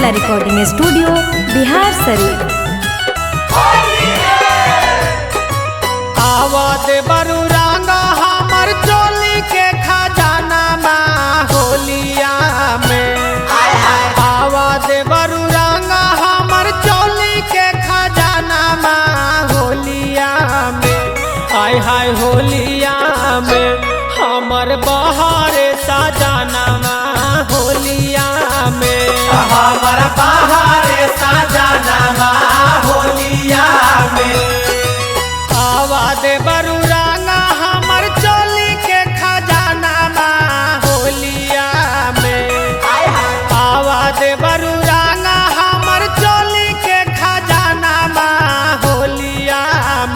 Geeta recording studio Bihar Sharif. आवत बरू रंगा हमर चोली के खजाना माँ होलिया में। आवत बरू रंगा हमर चोली के खजाना माँ होलिया में। आय हाय होलिया में हमर बहारे सजाना माँ होलिया में। हमर बहारे सजाना माँ होलिया में। आवाज बरू रंगा हमर चोली के खजाना माँ होलिया में। आवाज बरू रंगा हमर चोली के खजाना माँ होलिया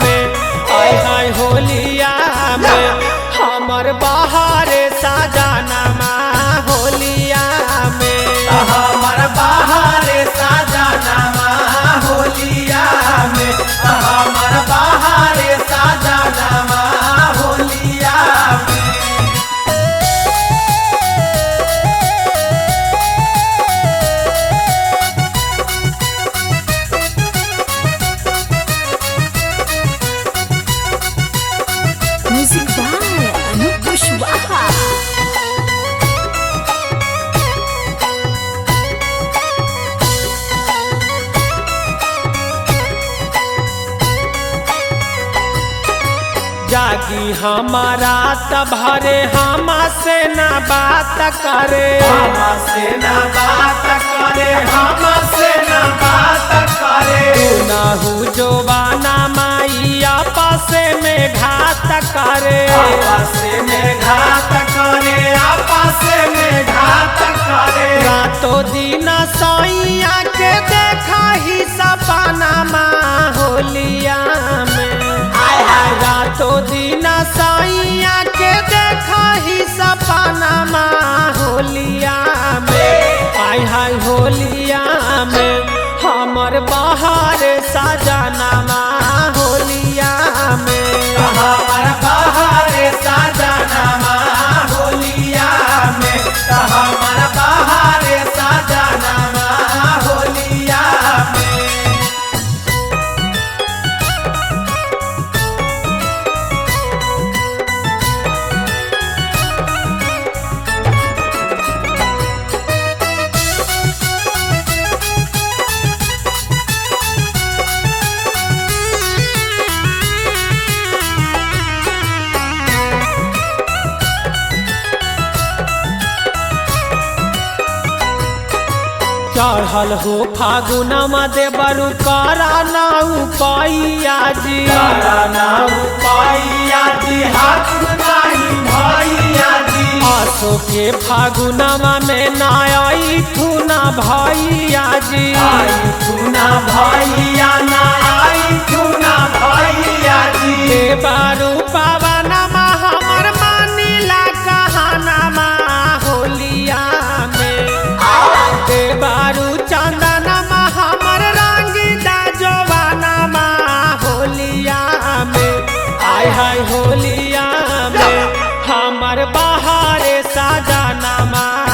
में। आय हाय होलिया में हमर बहारे सजाना माँ होलिया में। हमर बहारे सजाना माँ होलिया में। हमर बहारे सजाना माँ होलिया में। म्यूजिक बाय अनूप कुशवाहा। जागी हमारा तभरे हमसे न बात करे। हमसे न बात करे। हमसे न बात करे। तू नाहू जोबाना माई आपस में घात करे। आपस में घात करे। आपस में घात करे। रातों दिन सैया के देखा ही सपना माँ होलिया में। रातों दिन सैया के देखा ही सपना माँ होलिया में। आय हाय होलिया में हमर बहारे सजाना माँ होलिया में। हमर बहारे सजाना माँ होलिया में। हमर बहारे सजाना माँ होलिया में। चढ़ल हो फागुनमा दे बरू करा नाउ पैया जी। करा नाउ पैया जी। हाथ नाही भैया जी। आसो के फागुनमा में ना आई थुना भैया जी। आई थुना भैया ना आई थुना भैया जी। दे बारू पावनमा हमर मानिला कहानमा होलिया में। दे बारू चंदनमा हमर रंगीदा जवानमा होलिया में। आय हाय होलिया में हमर बहारे सजाना माँ